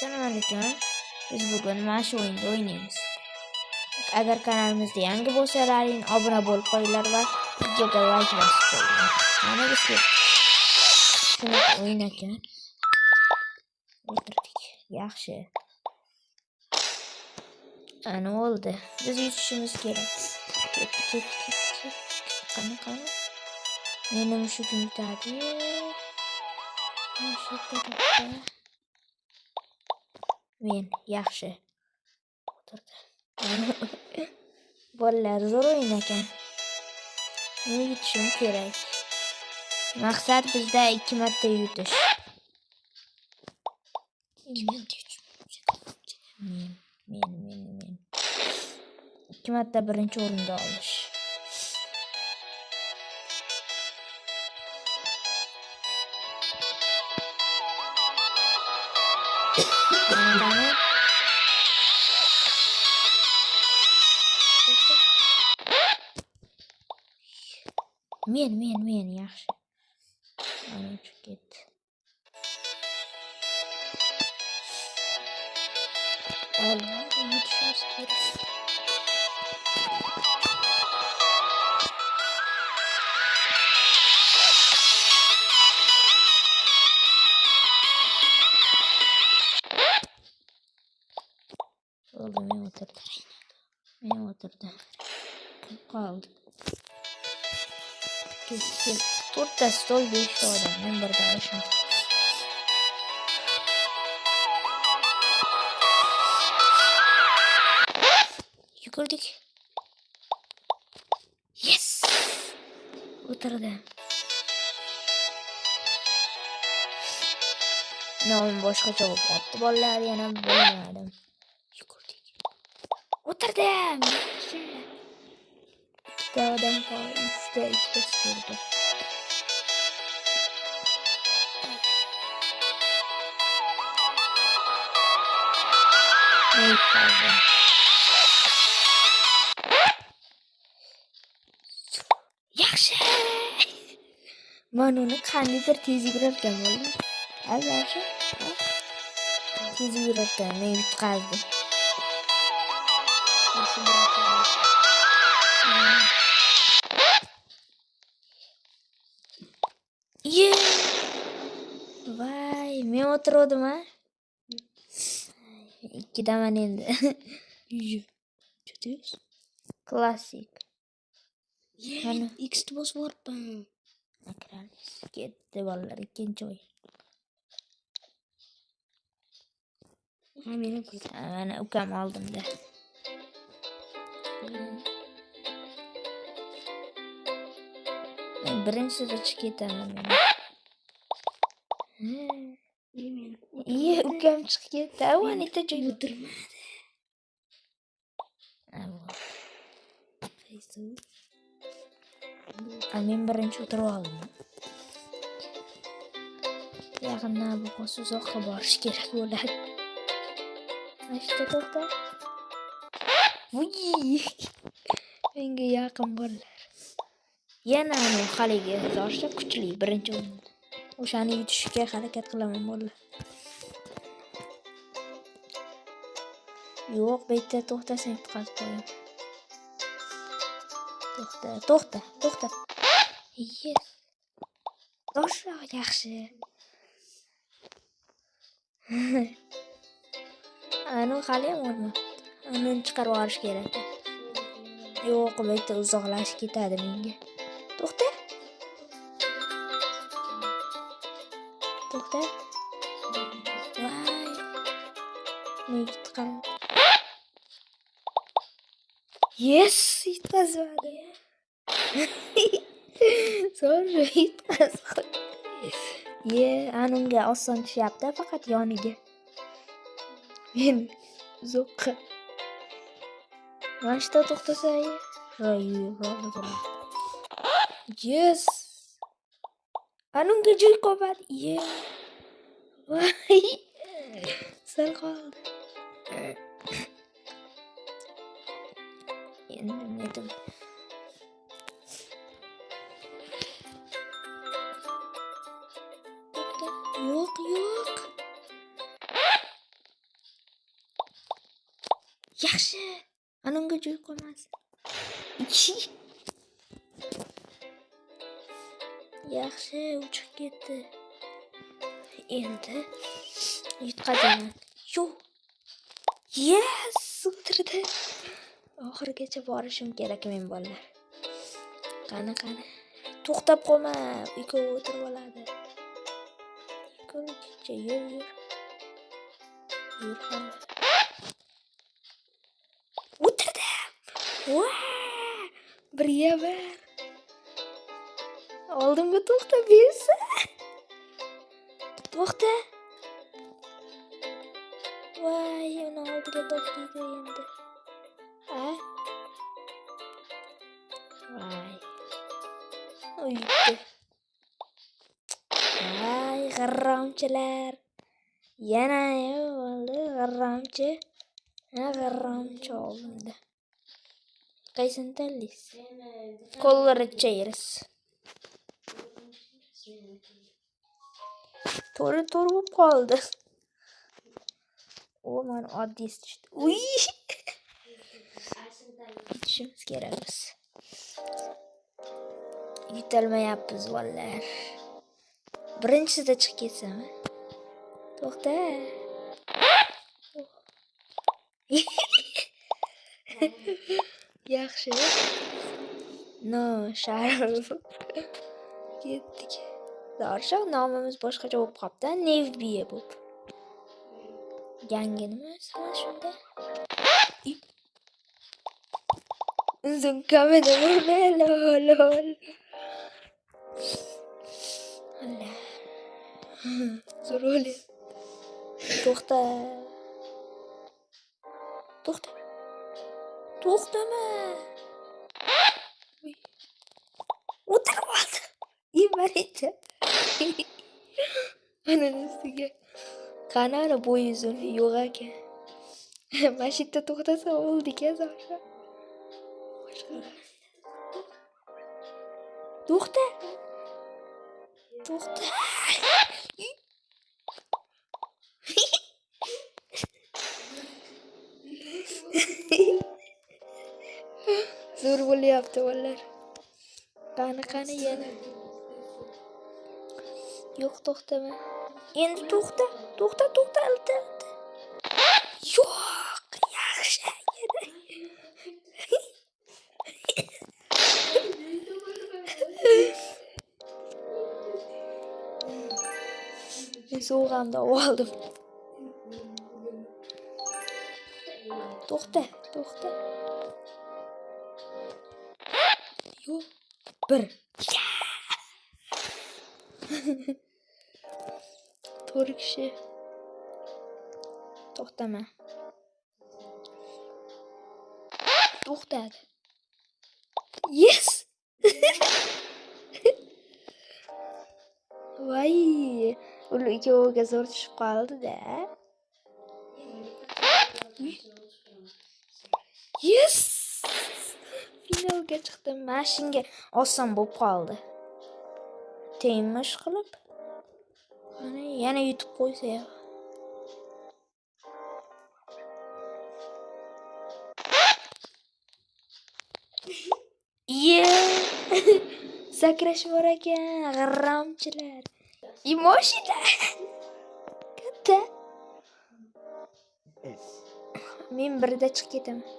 Assalomu alaykum. Biz bugun mana shu o'yinda o'ynaymiz. Agar kanalimizda yangi bo'lsalaring, obuna bo'lib qo'yinglar va videoga like bosib qo'yinglar. Mana biz shuni o'yin ekan. O'tirdik. Yaxshi. Ana oldi. Biz yutishimiz kerak. Ketdi. Qani. Meni mushugim yutadi. Men yaxshi o'tirdi. Bolalar zo'r o'yin ekan. Nima yutishim kerak? Maqsad bizda 2 marta yutish. Men. 2 marta birinchi o'rinda olish. Men yaxshi. Ana ketdi. Olma, yutishimiz kerak. Oldu, men o'tirdim. Qoldi. Ketdi. To'rtta stol 5 ta odam. Men birda olishim. Yugurdik. Yes! O'tirdim. Nomi boshqacha bo'lib qoldi. Bolalar yana bilmadim. Yugurdik. O'tirdim. Ikkita odam qoldi. 3 ta, 2 ta stolda. Yaxshi. Men uni qandaydir tez yugurarkan bo'ldim. Albatta. Tez yugurarkan, men yutqazdim. Vay, men o'tirdim ha. Ikkidaman endi. Judius. Klassik. Mana X bosib o'rpam. Akramiz ketdi bolalar, ikkinchi o'yin. Mana ukam oldimda. Men birinchida chiqib ketaman. Ukam chiqib ketdi. Avvalida joy o'tirmadi. Men birinchi o'tirib oldim. Yaqindan bu qos uzoqqa borish kerak bo'ladi. Ashta to'xta. Menga yaqin bolalar. Yana uni haligi zo'rcha kuchli birinchi o'rinda. O'shani yutishga harakat qilaman bolalar. Yo'q, bu yerda to'xtasang yutqazib qo'yaman. To'xta. Yes. Yoshroq yaxshi. Ana hali ham o'rma. Uni chiqarib olish kerak. Yo'q, bu yerda uzoqlashib ketadi menga. To'xta. Voy. Men yutqazdim. Yes, yutqazdim. Zo'r yutqazdim. Anunga oson tushyapti, faqat yoniga. Men uzoqqa. Mana shu to'xtasay, yes. Anunga joy qolmadi. Voy. Sal qoldi. Endi nedim. Yo'q. Yaxshi. Anamga joy qolmasin. Yaxshi, uchiq ketdi. Endi yutqazaman. Yo. Yes, o'tirdi. Oxirigacha borishim kerak men bolalar. Qani. To'xtab qolma. Ikkovi o'tirib oladi. Ikkovicha yur. Yur hali. O'tirdi. Birga bir. Oldimga to'xta bersa. To'xta. Voy, uni oldiga to'xtaydi endi. Ha? Voy. Uydi. Voy, g'irromchilar. Yana oldi g'irromchi. G'irromchi oldimda. Qaysini tanlaysiz? Qo'llaricha yeriz. To'g'ri bo'lib qoldi. O, mana oddiy tushdi. Uy! Yutishimiz kerak biz. Yutolmayapmiz bolalar. Birinchisida chiqib ketsam. To'xta. Yaxshi. No, sharif. Ketdik. Darsha nomimiz boshqacha bo'lib qopti. Nevbiye bu. Yangi nima sana shunda? Uzun kamera lol. Allah. Zo'r o'li. To'xtama. O'tirib oldi. Imarita. Ana ustiga. Qanara bo'yi uzun yo'q ekan. Mashina to'xtasa o'ldi-ku Zorsha. To'xta. Zo'r bo'lyapti bolalar. Qani yana. Yo'q, to'xtama. Endi to'xta. Alta. Yo'q, yaxshi. So'g'amda oldim. To'xta. Yo'q. Bir. To'rt kishi. To'xtama. To'xtadi. Yes. Voy, ular ikkoviga zo'r tushib qoldi-da. Yes. Finalga chiqdim. Mashinga oson bo'lib qoldi. Tengmish qilib. Mana yana yutib qo'ysa ya. Sakrash bor ekan, g'irromchilar. Mashina. Katta. Men birda chiqib ketaman.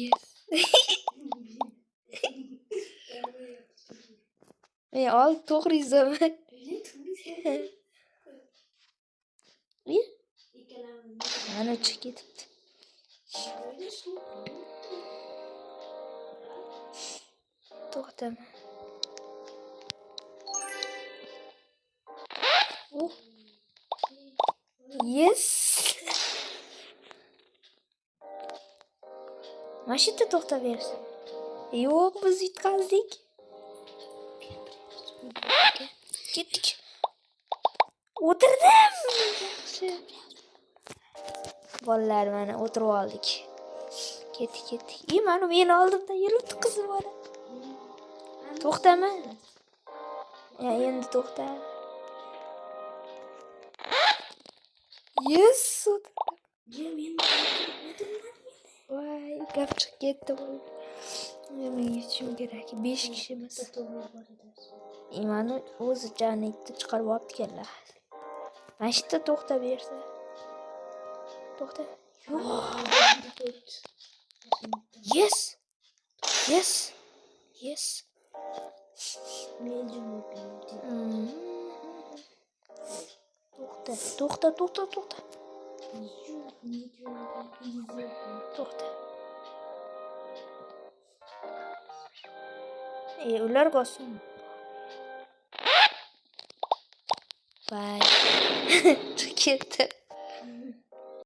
Yes. Men to'g'ri yozaman. Mana chiqib ketibdi. To'xtama. Yes. Mashina to'xtab bersin. Yo'q, biz yutqazdik. Ketdik. O'tirdim. Yaxshi. Bolalar mana o'tirib oldik. Ketdik. Mana men oldimda yuribdi qiz bola. To'xtama. Endi to'xta. Yes. Voy, gap chiqib ketdi. Men yetishim kerak. 5 kishimiz. Mani o'zi janitni chiqarib olibdiganlar. Mana shu yerda to'xtab bersa. To'xta. Yo'q. Yes. Yes. Yes. To'xta. To'xta. Ular bossin. Vay. Chiqib ketdi.